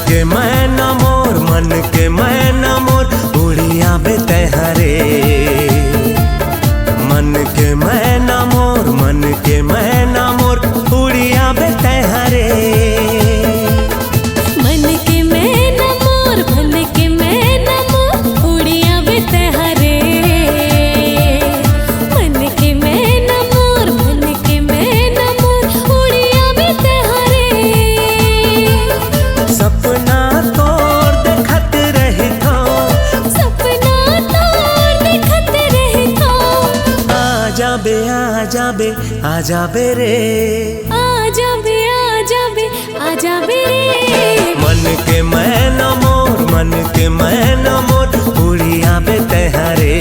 के मैना मोर, मन के मैना मोर, उड़िया बेते हरे। मन के मैना मोर, मन के मैना मोर, उड़िया बेते हरे। मन के मैना मोर, मन के मैना मोर, उड़िया बेते हरे। मन के मैना मोर, मन के मैना मोर, उड़िया बेते हरे। सपना तोर देखत रही थो, सपना तोर देखत रही थो। आजा बे आजा बे आजा बे रे, आजा बे आजा बे आजा बे रे। मन के मैना मोर, मन के मैना मोर, उड़िया बेते हरे।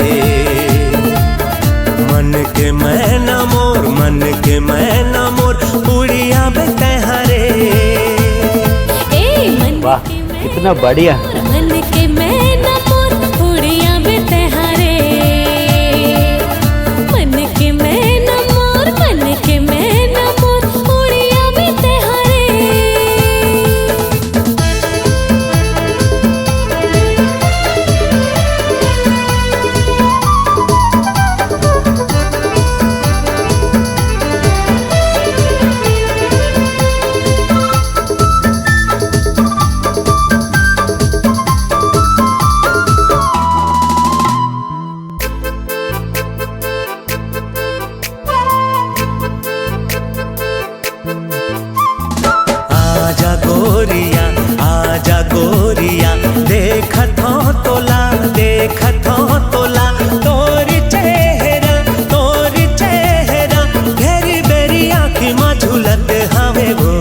मन के मैना मोर, मन के मैना मोर, उड़िया बेते हरे। वाह कितना बढ़िया। मन के मैना मोर, उड़िया बेते हरे। मन के मैना मोर, मन के मैना मोर, उड़िया बेते हरे। आजा गोरिया, आजा गोरिया, देखत हो तोला, देखत हो तोला, तोर चेहरा, तोर चेहरा, घेरी बेरी आँखी में झूलत हवे वो।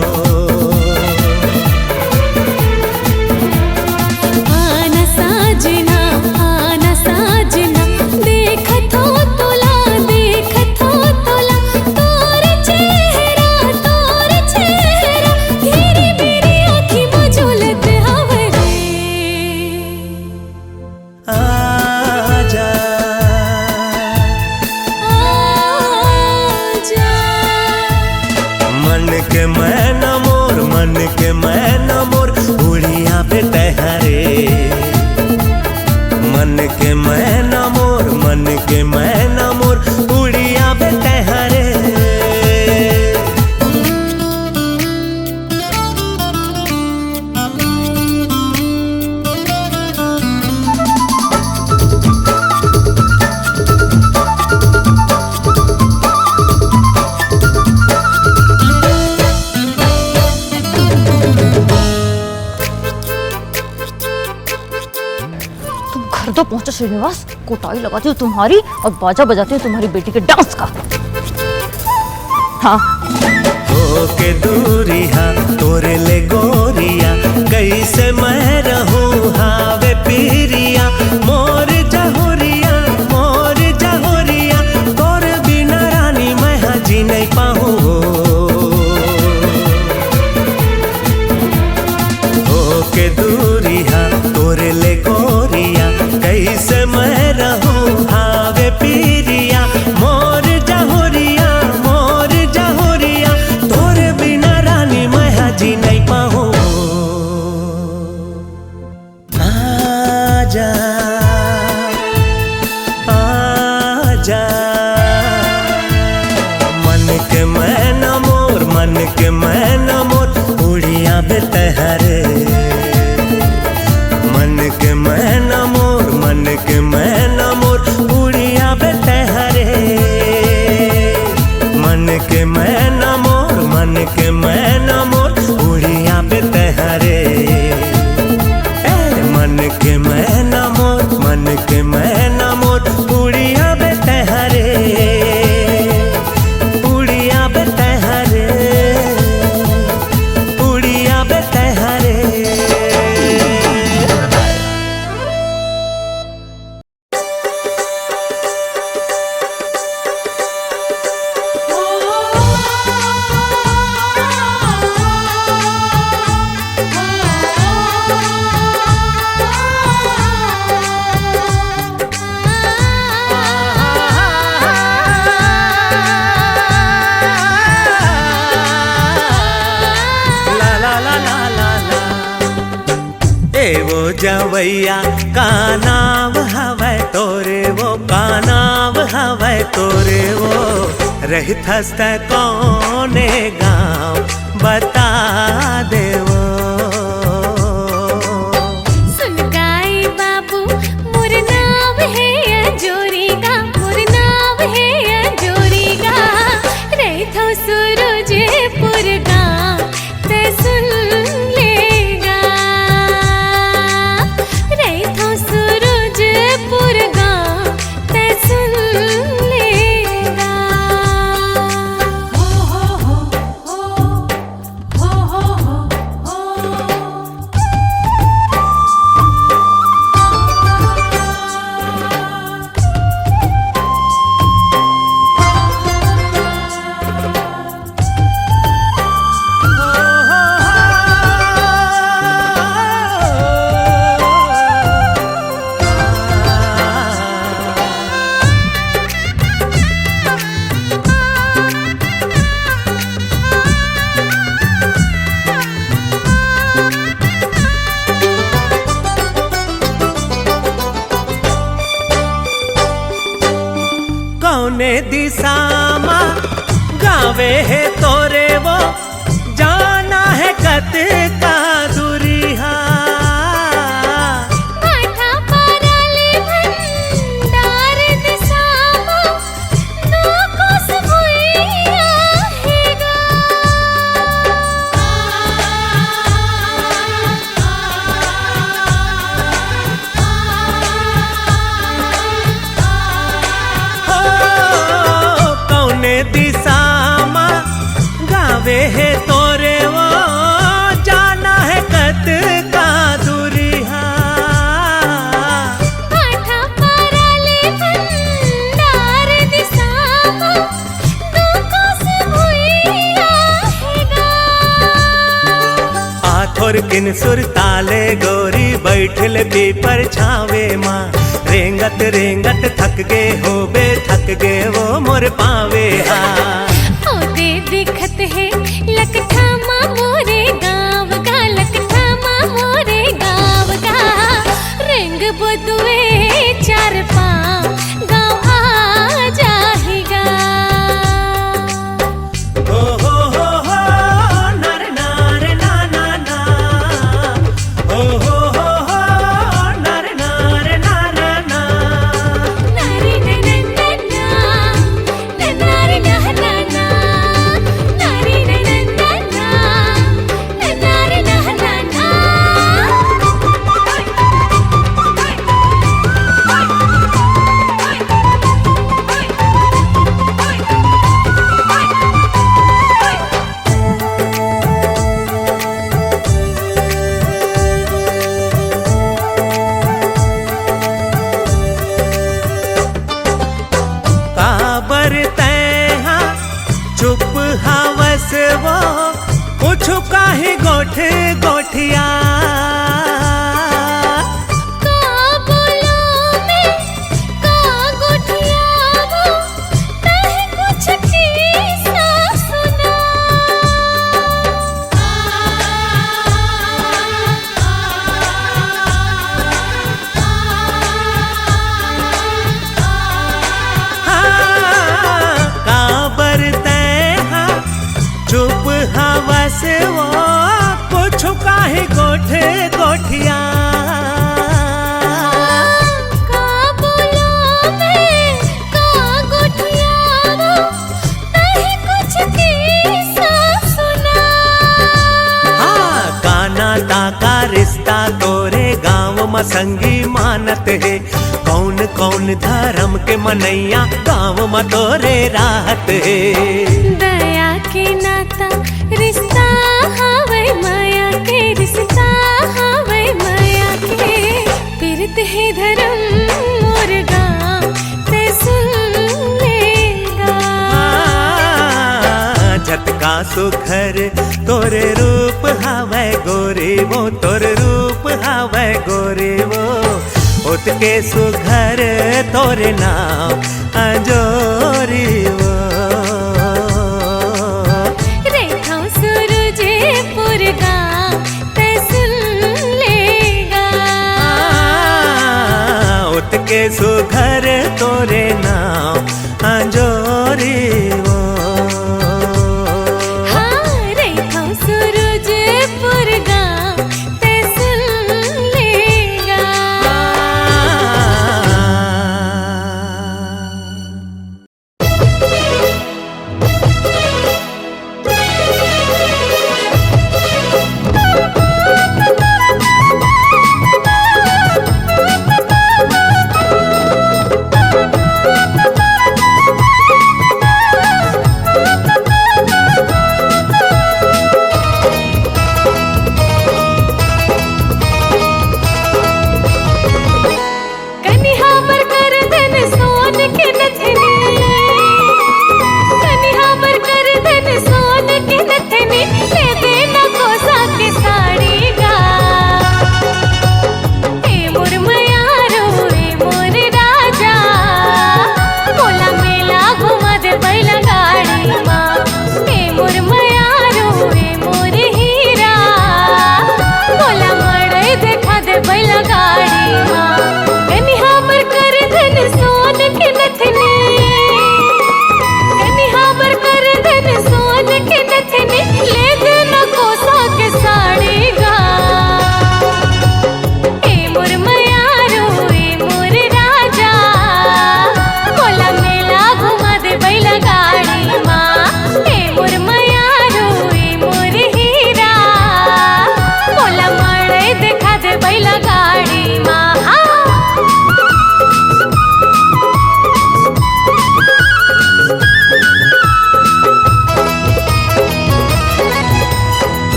आना साजना, आना साजना, देखत हो तोला, देखत हो तोला, तोर चेहरा, तोर चेहरा, घेरी बेरी आँखी में झूलत हवे रे। आजा आजा मन के मैना मोर, मन के मैना मोर, उड़िया बेटे हरे। मन के मैना मोर, मन के मैना मोर, उड़िया बेटे हरे। घर तो पहुंचो श्रीनिवास, कोटाई लगाती हूँ तुम्हारी और बाजा बजाती हूँ तुम्हारी बेटी के डांस का। हाँ हो के दूरिया तोरे ले गोरिया, कैसे मैं रहूं हावे पीरिया। मोर जहोरिया, मोर जहोरिया, तोर बिना रानी मैं जी नहीं पाऊँ। हो के दूरिया तोरे ले गोरिया, कैसे मैं रहूं हावे पीरिया। मोर जहोरिया, मोर जहोरिया, तोरे बिना रानी मैं जी नहीं पाऊँ। आजा आजा मन के मैना मोर, मन के मैना मोर, उड़िया बेटे हरे। मन के मैना मोर, मन के मैना मोर, उड़िया बेटे हरे। मन के मैना मोर, मन के मैना मोर, उड़िया बेटे हरे। मन के मैना मोर, मन के मैना मोर, उड़िया बेटे हरे। उड़िया बेटे हरे, वो जवैया का नाम हवै तोरे वो का नाम हवै तोरे वो रहित हस्त कौने गाँव बता दे वो। सुन गाई बाबू मोर नाम है अजोरीगा, मोर नाम है अजोरीगा। रहथो सूरजपुर गाँव ते सुन लेगा, रहथो सूरजपुर गाँव ते सुन लेगा। हो हो हो हो हो हो हो। कौने दिशा मा गावे है तोरे वो जाना है कत का दूरिहा। आठा पाराले भंडार दिसामा नो कोस भुइया हेगा। हो कौने दिशा मा गावे है तोरे वो जाना है कत का दूरिहा। आठा पाराले भंडार दिसामा नो कोस भुइया हेगा। आथोर किन सुर ताले गोरी बैठल पीपर छावे माँ रेंगत रेंगत थक गे होबे थक गे वो मोर पावे हा। ओदे दिखत है लकठामा मोरे गाँव का, लकठामा मोरे गाँव का। रंग बदुए चार पाँव गाँव आ जाएगा। हो नर नार ना ना ना हो नर नार ना ना ना। नारी ननन्ना नन्नारी नहन्ना, नारी ननन्ना नन्नारी नहन्ना। काबर तैहा चुप हवस वो कुछ काहे गोठ गोठिया। का बोलो मैं का गोठियावो तह कुछ किस्सा सुना। काबर तैहा चुप हवस वो कुछ काहे गोठ गोठिया। का बोलो मैं का गोठियावो तह कुछ किस्सा सुना। हाँ काना ताका रिश्ता तोरे गाँव में संगी मानत है। कौन कौन धर्म के मनैया गाँव में तोरे राहत है। दया के नाता रिश्ता हवै माया के, रिश्ता हवै माया के। पिरत है धर्म मोर गाँव ते सुन लेगा। झटका सुखर तोरे रूप हवै गोरे वो तोर रूप हवै गोरे वो उतके सुघर तोरे नाम अजोरी वो। रेखा सूरजपुर गाँव ते सुन लेगा। सुघर तोरे नाम अंजोरी वो। हाँ रे हम सूरजपुर गाँव ते सुन लेगा।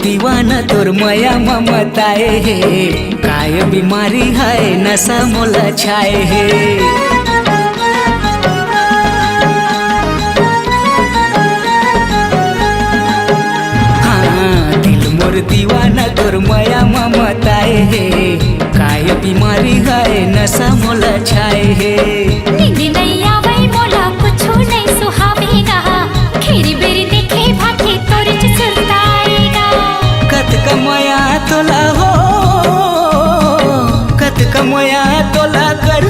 दीवाना तोर माया ममताए हे, काय बीमारी है नशा मोला छाए हे। हाँ दिल मोर दीवाना तोर माया ममताए हे, काय बीमारी है नशा मोला छाए हे। नींद नहीं आवे मोला कुछ नहीं सुहावेगा, खेरी बेरी देखे भागे तोरे सुरताएगा। कत कमाया तोला हो, कत कमाया तोला कर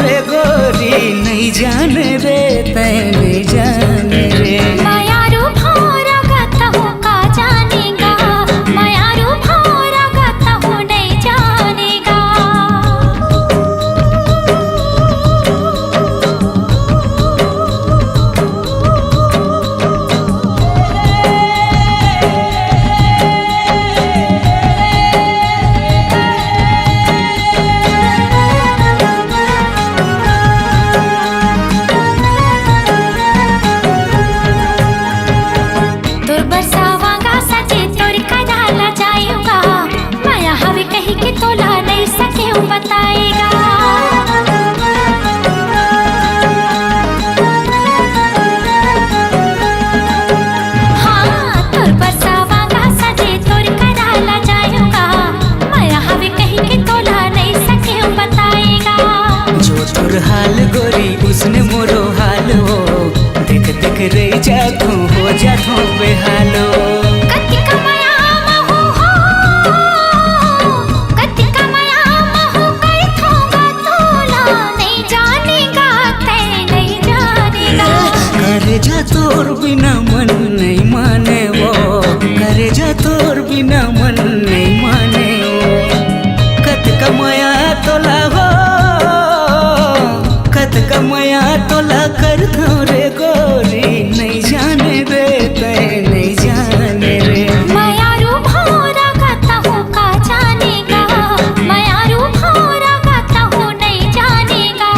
रे गोरी, नहीं जाने रे तै नहीं जाने रे। मायारू भौरा गाता हूँ का जानेगा, मायारू भौरा गाता हूँ नहीं जानेगा। तोर बरसावांगा सजे तोर कदाला जायूंगा, माया हवे कहीं के तोला नहीं सके बताएगा। हाँ तोर बरसावांगा सजे तोर कदाला जायूंगा, माया हवे कहीं के तोला नहीं सके बताएगा। जो तोर हाल गोरी उसने मोरो हाल हो, देख देख रे जाथू हो जाथू बेहालो। कति कमाया महू हो, कति कमाया महू कई थोगा तोला, नहीं जानेगा तै नहीं जानेगा। करे जा तोर बिना मन नहीं माने वो, करे जा तोर बिना मन नहीं माने वो। कत कमाया तोला हो, कत कमाया तोला कर रे गोरी, नहीं जाने रे तै नहीं जाने रे। मायारू भौरा गाता हूँ का जानेगा, मायारू भौरा गाता हूँ नहीं जानेगा।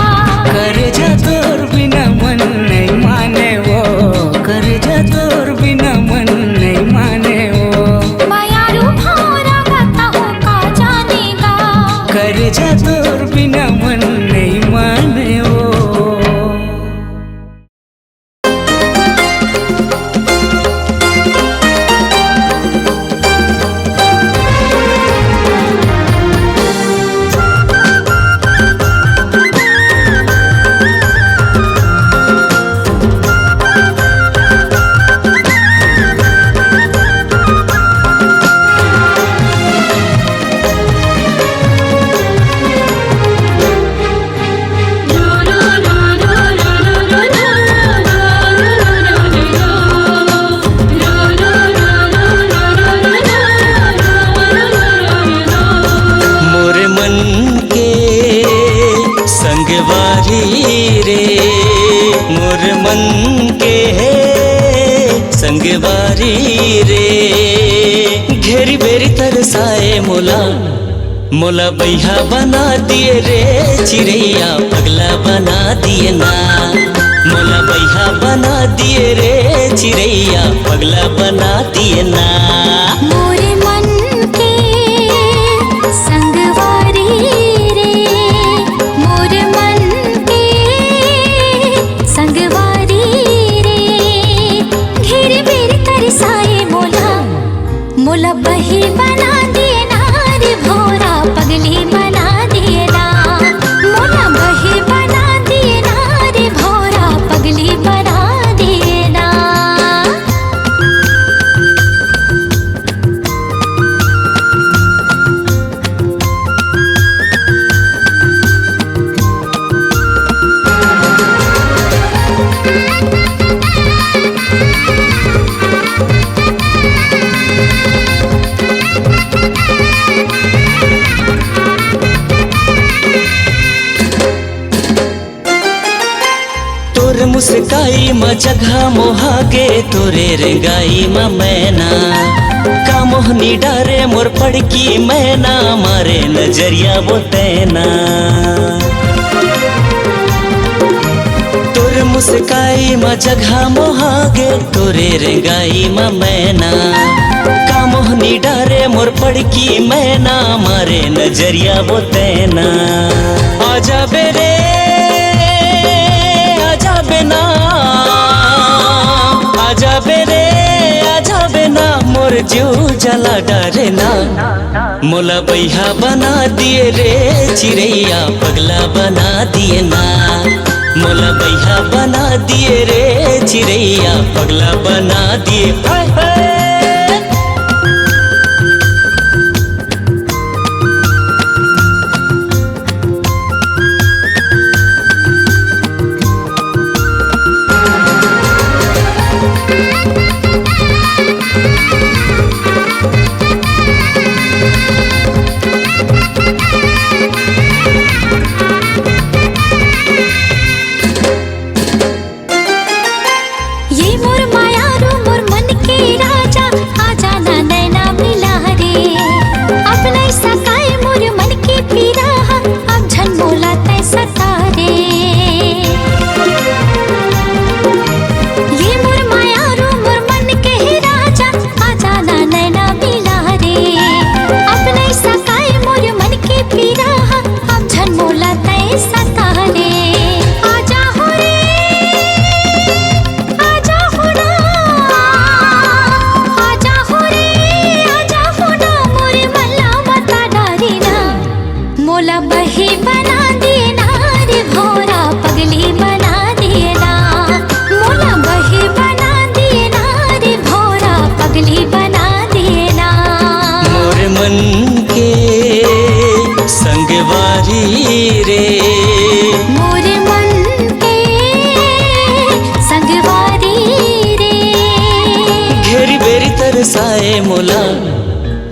करे जा तोर बिना मन नहीं माने वो, करे जा तोर बिना मन नहीं माने वो। मायारू भौरा गाता हूँ का जानेगा, करे जा तोर बिना मन नहीं माने वो। मोरे मन के संगवारी रे, मोरे मन के संगवारी रे। घेरी बेरी तरसाए मोला, मोला बैहा बना दिए रे चिड़ैया, पगला बना दिए ना। मोला बैहा बना दिए रे चिड़ैया, पगला बना दिए ना। मोरे मन के संगवारी रे, मोरे मन के संगवारी रे। घेरे बेरी तरसाए मोला, मोला बही बना दिए ना रे भौरा, पगली बना दिए ना। मोला बही बना दिए ना रे भौरा, पगली बना दिए ना। तोर मुस्काई म जगह मोहागे, तोरे रेंगाई म मैना। का मोहनी डारे मोर पड़की मैना, मारे नजरिया वो तैना। तोर मुस्काई म जगह मोहागे तोरे रेंगाई म मैना का मोहनी डारे मोर पड़की मैना मारे नजरिया वो तैना आजा बेरे आजा बेना आजा बेरे आजा बेना मोर जीव जला डरे ना मोला बैहा बना दिए रे चिड़ैया पगला बना दिए ना मोला बैहा बना दिए रे चिड़ैया पगला बना दिए हाय हाय।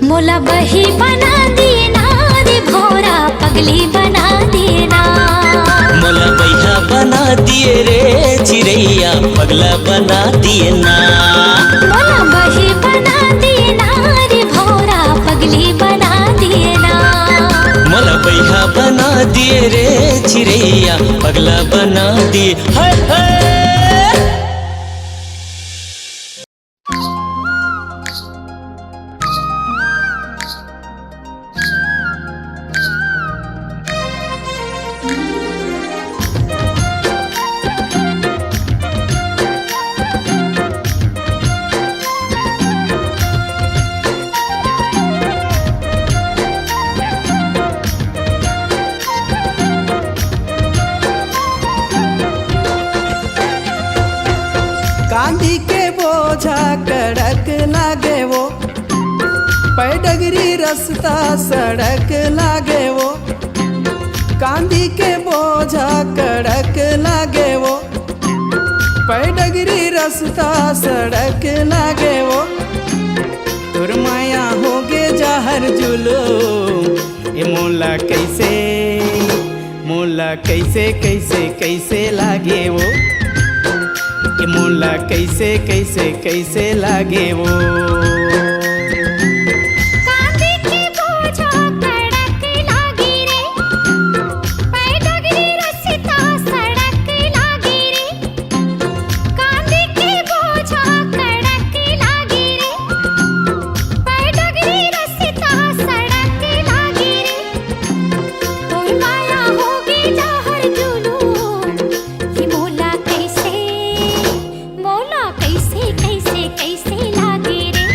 मोला बही बना दिए ना रे भोरा पगली बना दिए ना मोला बैहा बना दिए रे चिड़ैया पगला बना दिए ना मोला बही बना दिए ना रे भोरा पगली बना दिए ना मोला बैहा बना दिए रे चिड़ैया पगला बना दिए हाय हाय। कांदी के बोझा कड़क लागे वो पैडगरी रास्ता सड़क लागे वो कांदी के बोझा कड़क लागे वो पैडगरी रास्ता सड़क लागे वो तुर माया होगे जहर जुलूम ये मोला कैसे कैसे लागे वो कि मोला कैसे लागे वो कांदी के बोझा कड़क लागी रे पैडगरी रास्ता सड़क लागी रे कांदी के बोझा कड़क लागी रे पैडगरी रास्ता सड़क लागी रे तोर माया होगी जहर जुलूम कि मोला कैसे लागे रे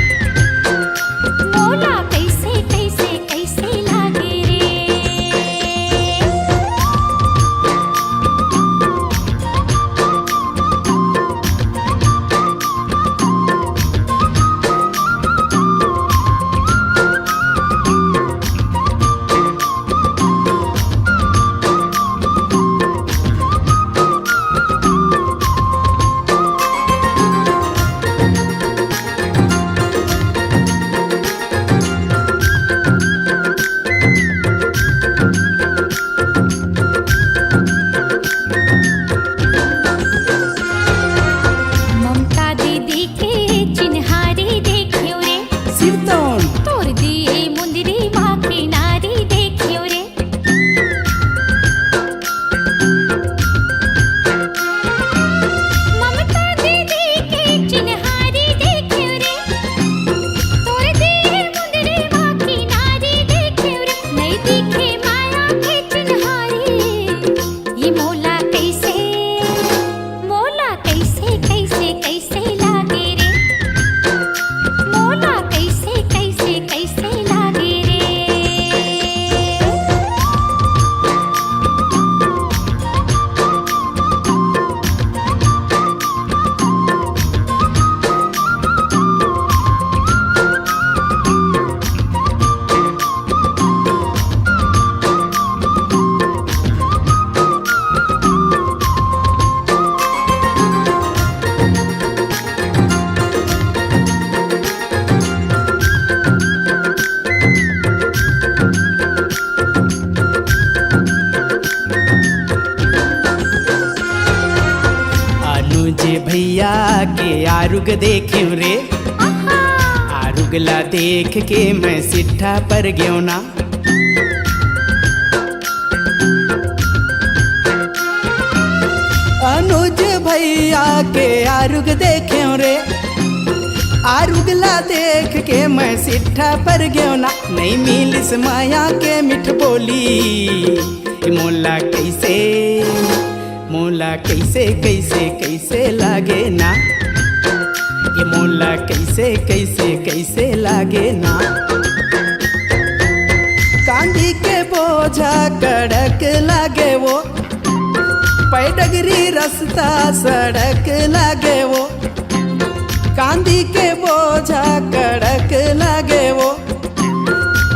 के आरुग देख्यू रे, आरुगला देख के मैं सिट्ठा पर ग्यो ना। अनुज भैया के आरुग देख्यो रे, आरुगला देख के मैं सिट्ठा पर ग्यो ना। नहीं मिलिस माया के मिठ बोली, मोला कैसे मोला कैसे कैसे कैसे लागे ना, ये मोला कैसे कैसे कैसे लागे ना। कांदी के बोझा कड़क लागे वो, पैडगरी रास्ता सड़क लागे वो। कांदी के बोझा कड़क लागे वो,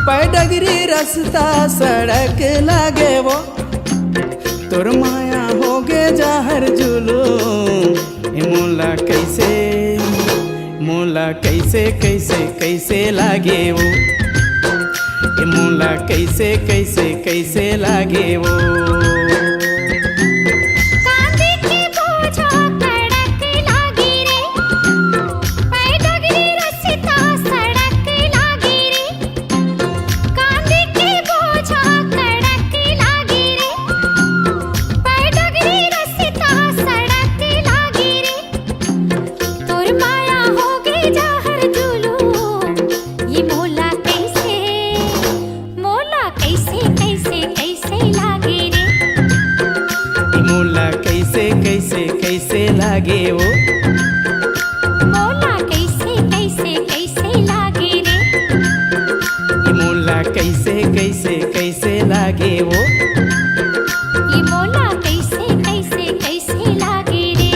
पैडगरी रास्ता सड़क लागे वो। तोर माया हो गे जाहर जुलूम, मोला कैसे मोला कैसे कैसे कैसे लागे वो, मोला कैसे कैसे कैसे लागे वो। कैसे लागे वो, मोला कैसे कैसे कैसे लागे रे, ये मोला कैसे कैसे कैसे लागे वो, ये मोला कैसे कैसे कैसे लागे रे।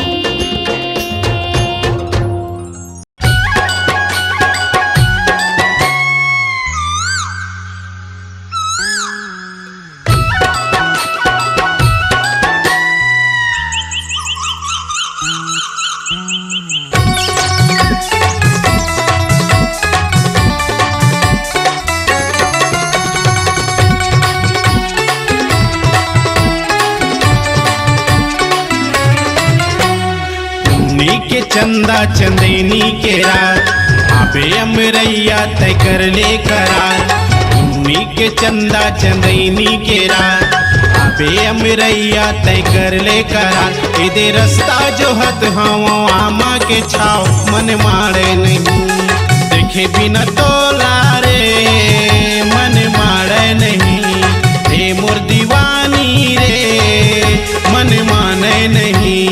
के चंदा चंदेनी के रात, आबे अमरैया तय कर ले करार। उन्नी के चंदा चंदेनी के रात, आबे अमरैया तय कर ले करार। इधे रास्ता जो हत हवो आमा के छाव, मन मारे नहीं देखे बिना तोला रे, मन मारे नहीं रे मोर दीवानी रे, मन माने नहीं।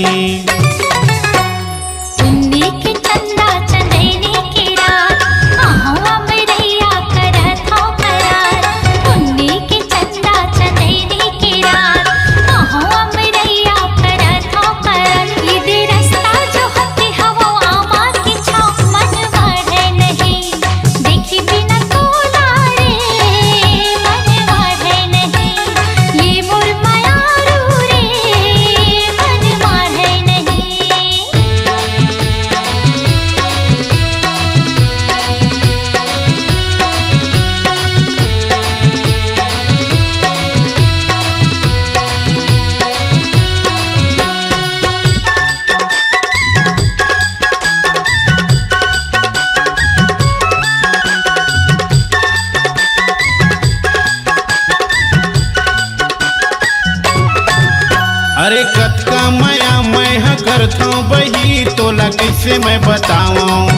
अरे कतका माया मैं ह करथो बही, तोला कैसे मैं बताऊं।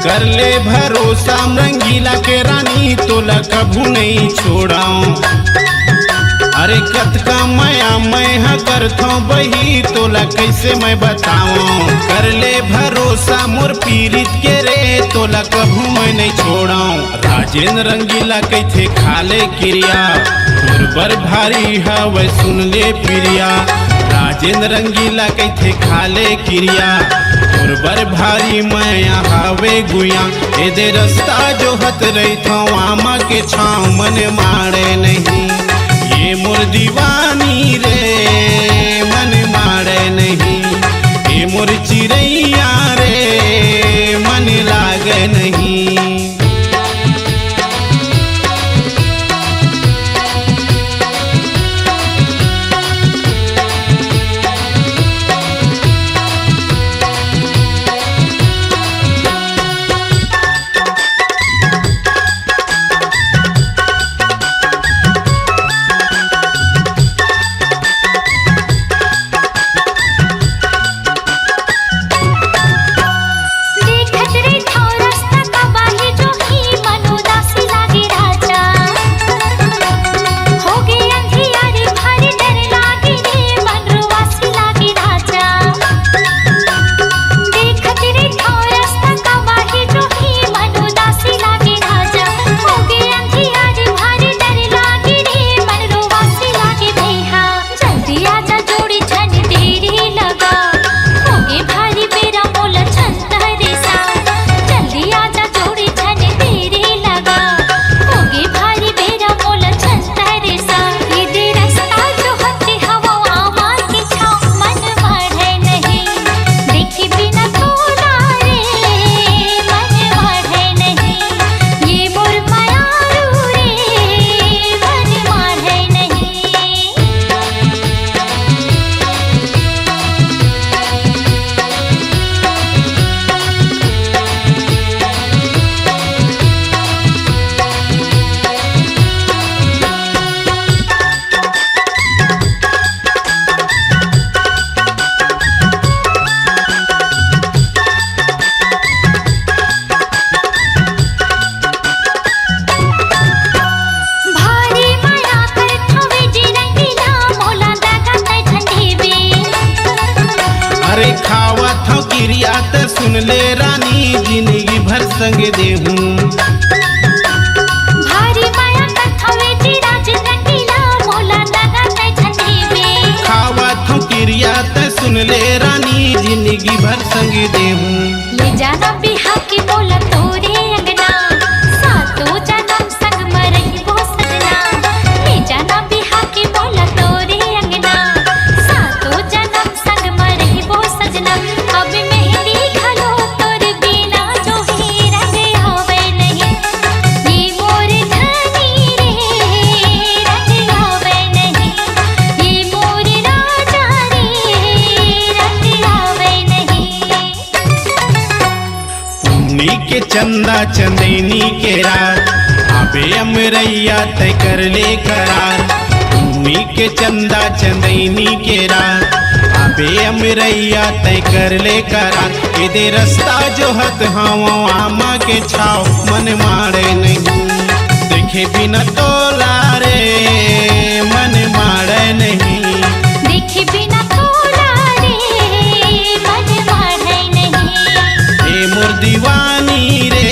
कर ले भरोसा रंगीला के रानी, तोला कभू नहीं छोड़ाऊं। अरे कतका माया मैं ह करथो बही, तोला कैसे मैं बताऊं। कर ले भरोसा मोर पीरित के रे, तोला कभू मैं नहीं छोड़ाऊं। राजेंद्र रंगीला कैथे खाले क्रिया, बर भारी हवे सुन ले प्रिया। राजेंद्र रंगीला कैथे खाले क्रिया, बर भारी मैं हवे गुया। एदे रास्ता जो हत रही थो आमा के छाव, मन मारे नहीं ये मोर दीवानी रे, मन मारे नहीं ये मोर चिड़ैया रे, मन लागे नहीं। क्रिया त सुन ले रानी जिंदगी भर संग देहूं भारी माया कथवे चिराज रंगीला मोला लगा तै छतरी में खावत हूँ क्रिया त सुन ले रानी जिंदगी भर संग देहूं ले जाना बिहा की बोला तोरे अंगना सातो जन्म संग मरही वो सजना ले जाना बिहा की बोला तोरे अंगना सातो जन्म संग मरही वो सजना अब मेहंदी घलो तोर बिना जो ही रंग आवे नहीं ये मोर धनी रे रंग आवे नहीं ये मोर राजा रे रंग आवे नहीं पुन्नी के चंदा चंदैनी के रात आबे अमरैया तय कर ले करार पुन्नी के चंदा चंदैनी के रात आबे अमरैया तय कर ले करार इधे रास्ता जो हत हवा आमा के छाव मन मारे नहीं देखे बिना तोला रे मन मारे नहीं देखे बिना तोला रे मन मारे नहीं ए मोर दीवानी रे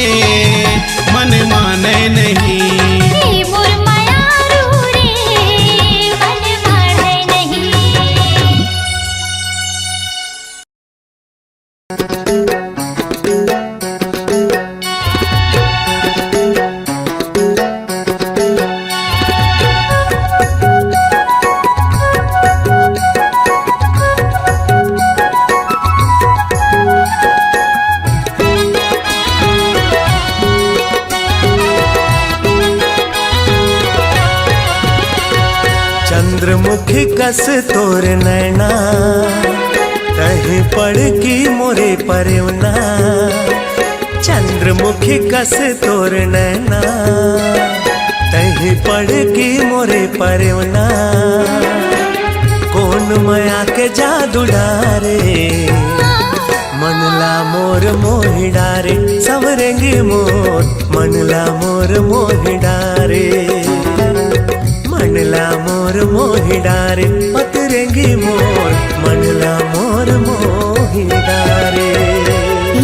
मन माने नहीं ये मोर मायारू रे मन मारे नहीं चंद्रमुखी कस तोर नैना कहीं पड़ की मोरे परवना चंद्रमुखी कस तोर नैना कहीं पड़ की मोरे परवना कौन माया के जादू डारे मनला मोर मोहि डारे सवरेंगी मोर मनला मोर मोहि डारे मनला मोर मोहि डारे पतरेंगी मोर मनला मोर मोहि डारे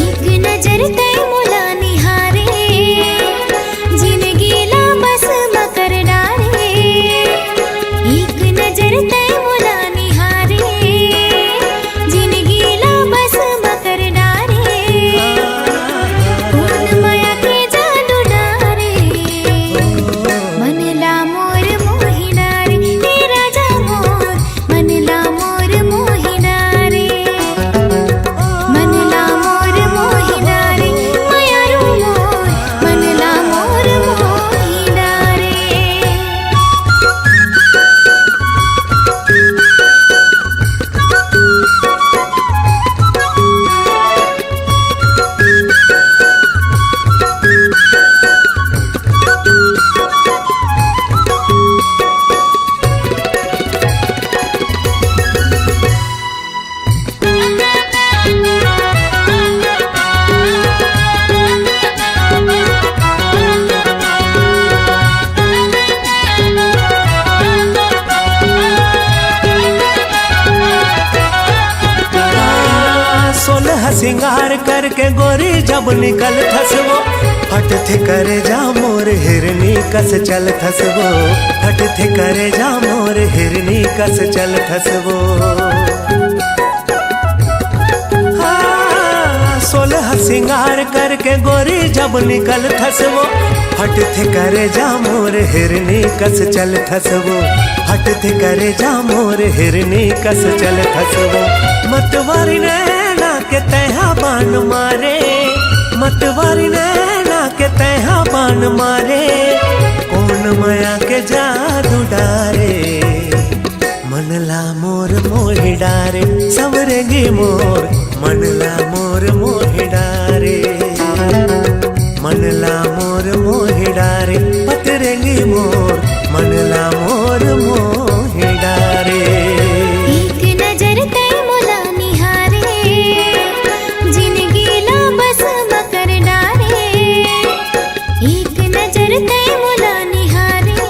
एक नजर तै मोला निहारे जिंदगी ला बस मकर डारे एक नजर तै मोला निहारे जिंदगी ला बस मकर डारे कौन माया के जादू डारे मनला मोर मोहि डारे हे राजा मोर मनला मोर मोहि डारे मनला मोर मोहि डारे मायारू मोर मनला मोर मोहि डारे सोलह सिंगार करके गोरी जब निकल थसवो हट थे करे जा मोर हिरनी कस चल थसवो हट थे करे जा मोर हिरनी कस चल थसवो सोलह सिंगार करके गोरी जब निकल थसवो हट थे करे जा मोर हिरनी कस चल थसवो हट थे करे जा मोर हिरनी कस चल थसवो मतवारी नैना के तहा बान मारे मतवारी नैना के तहा बान मारे कौन माया के जादू डारे मनला मोर मोहि डारे सवरेंगी मोर मनला मोर मोहि डारे मनला मोर मोहि डारे पतरेंगी मोर मनला मोर मोहि डारे एक नजर तै मोला निहारे जिंदगी ला बस मकर डारे एक नजर तै मोला निहारे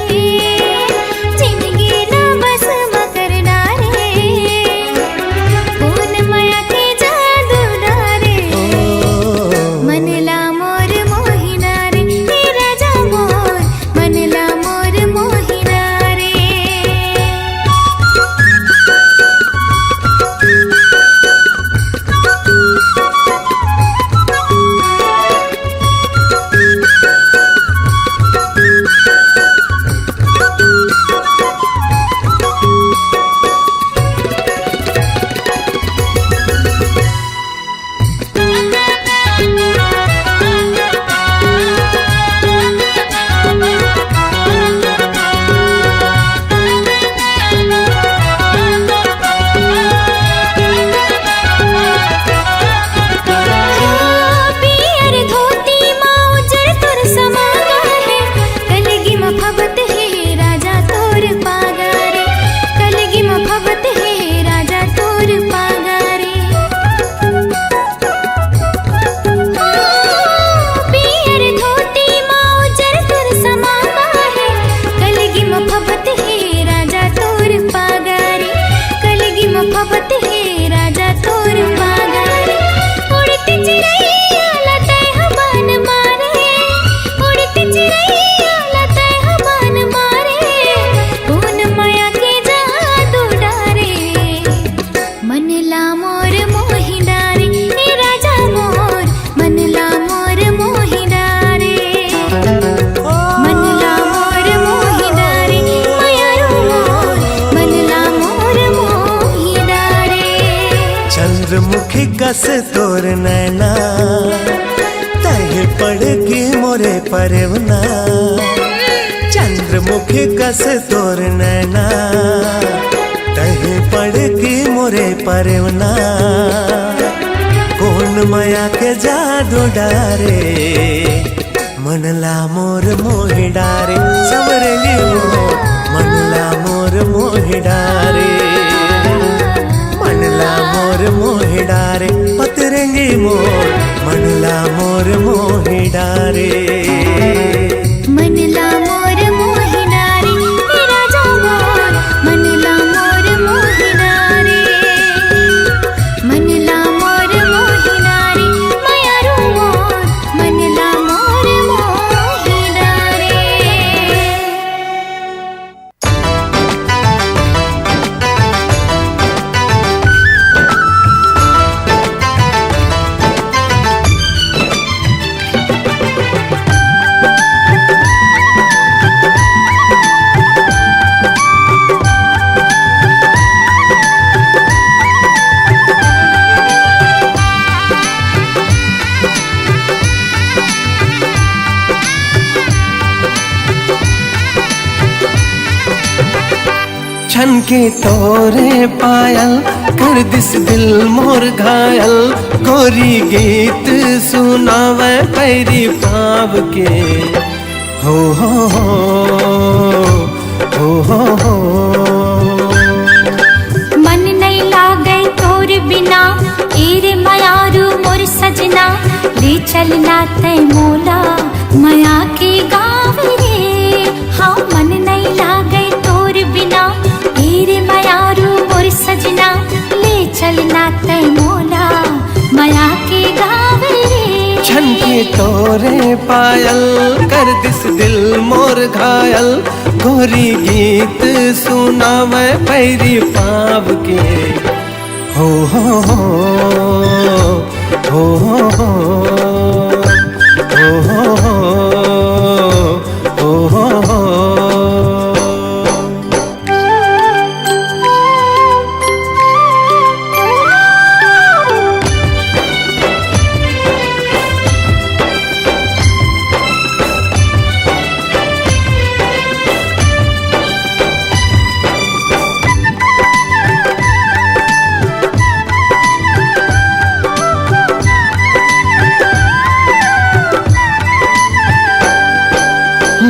जिंदगी ला बस मकर डारे कौन माया के जादू डारे कस तोर नैना तहे पड़गी मोरे परवना चंद्रमुखी कस तोर नैना तहे पड़गी मोरे परवना कौन माया के जादू डारे मनला मोर मोहि डारे सवरेली मोर मनला मोर मोहि डारे मनला मोर मोहि डारे पतरंगी मोर मनला मोर मोहि डारे मनला मोर मोहि डारे मेरा जामोर मनला मोर मोहि डारे मनला मोर मोहि डारे मायारू मोर मनला मोर मोहि डारे छन के तोरे पायल कर दिस दिल मोर घायल गोरी गीत सुनावे पैरी पाव के हो हो हो हो हो मन नहीं लागे तोर बिना एरे मायारू मोर सजना ले चलना तय मोला माया के गाँव रे हाँ मन नहीं लागे तोर बिना एरे मायारू मोर सजना ले चलना तय मोला माया के गाँव रे छन के तोरे पायल कर दिस दिल मोर घायल गोरी गीत सुनावे पैरी पाव के हो हो हो हो हो हो हो हो हो हो।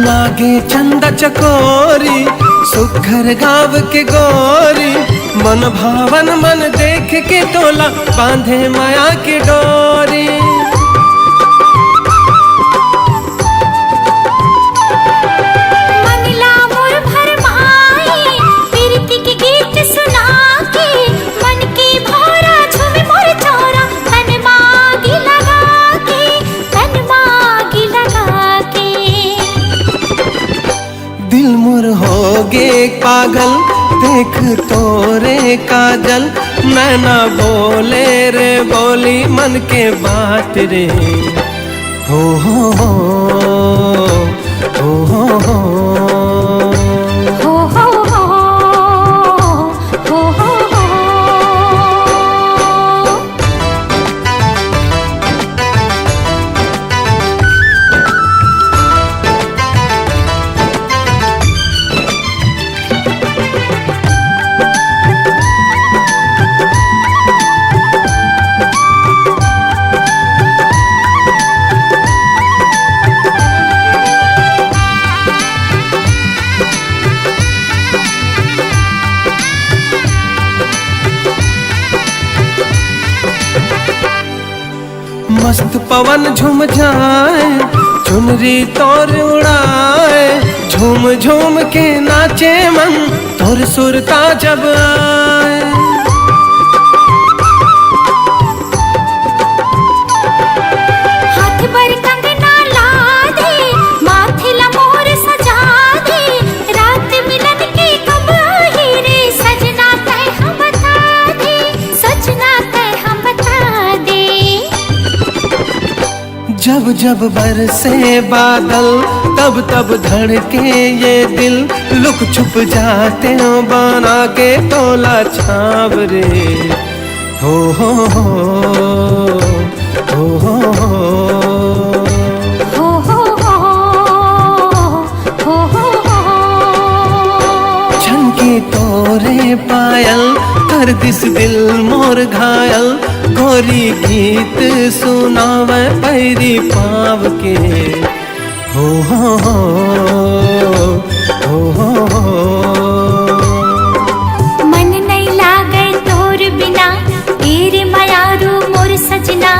लागे चंदा चकोरी सुघर गाँव के गोरी मन भावन मन देख के तोला बांधे माया की डोरी मनला मोर भरमाई प्रीति के गीत सुना के मन की भौरा झूमे मोर चौरा तन मागी लगा के दिल मुर होगे पागल देख तोरे काजल नैना बोले रे बोली मन के बात रे हो हो हो हो हो हो हो हो हो हो हो हो। मस्त पवन झूम जाए चुनरी तोर उड़ाए झूम झूम के नाचे मन तोर सुरता जब आए हाथ पर कंगना ला दे माथे ला मोर सजा दे रात मिलन की कब आई रे सजना तय हम बता दे सजना तय हम बता दे जब जब बरसे बादल तब तब धड़के ये दिल लुक छुप जाते हो बना के तोला छाव रे हो हो हो हो हो हो हो हो हो छनके तोरे पायल कर दिस दिल मोर घायल गोरी गीत सुनावे पैरी पाव के हो हो हो हो हो मन नहीं लागे तोर बिना तेरे मायारू मोर सजना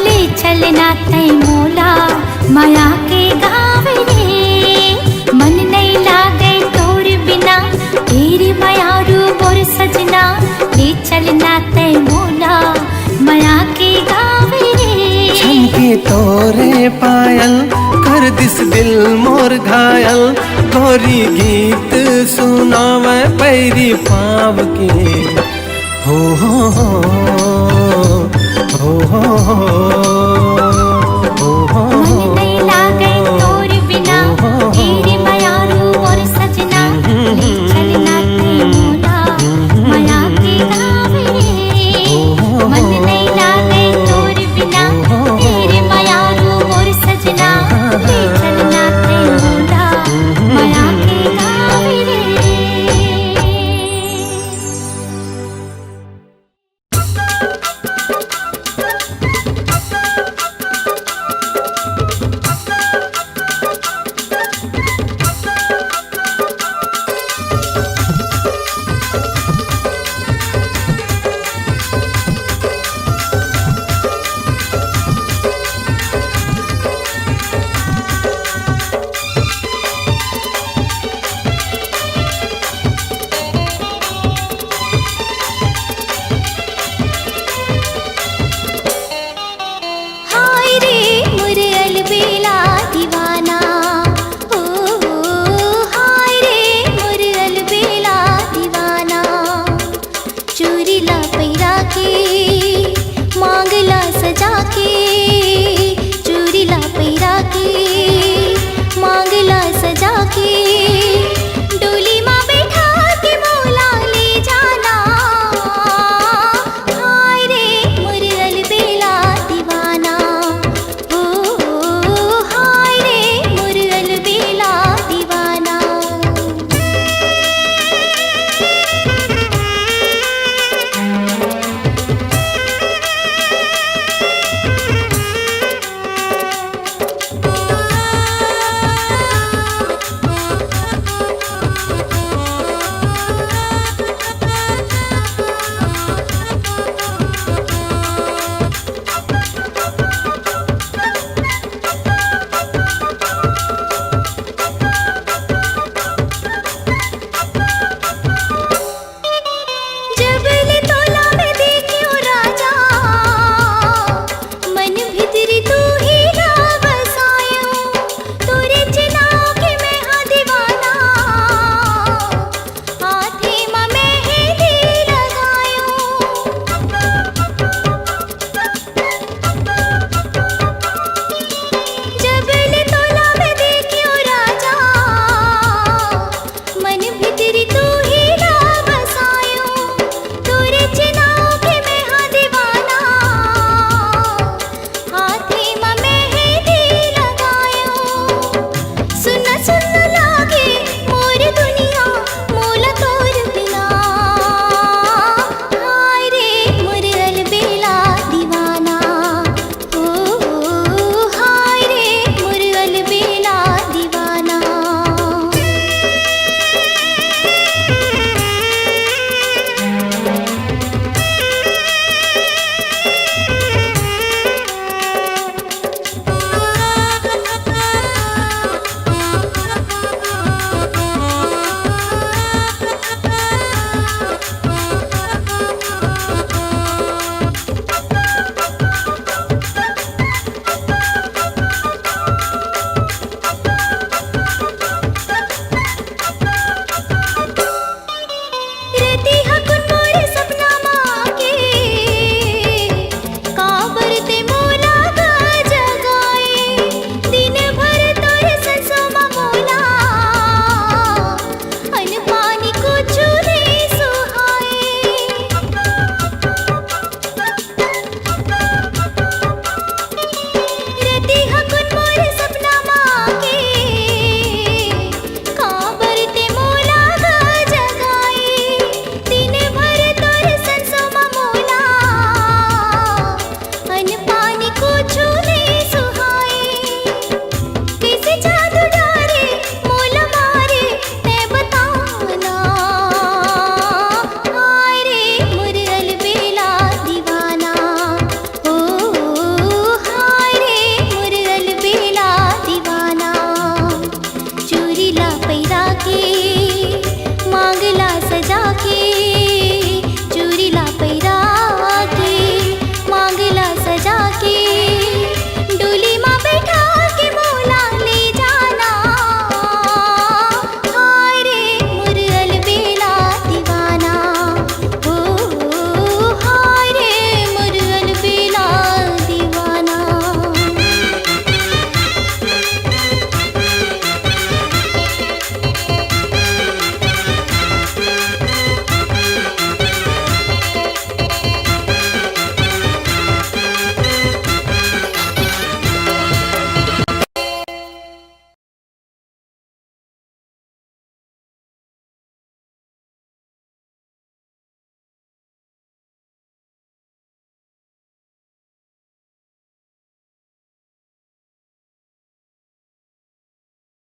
ले चलना तय मोला माया के गाँव रे मन नहीं लागे तोर बिना तेरे मायारू मोर सजना ले चलना तय मोला माया के गाँव रे छनके तोरे पायल कर दिस दिल मोर घायल गोरी गीत सुनावे पैरी पाव के हो हो हो हो हो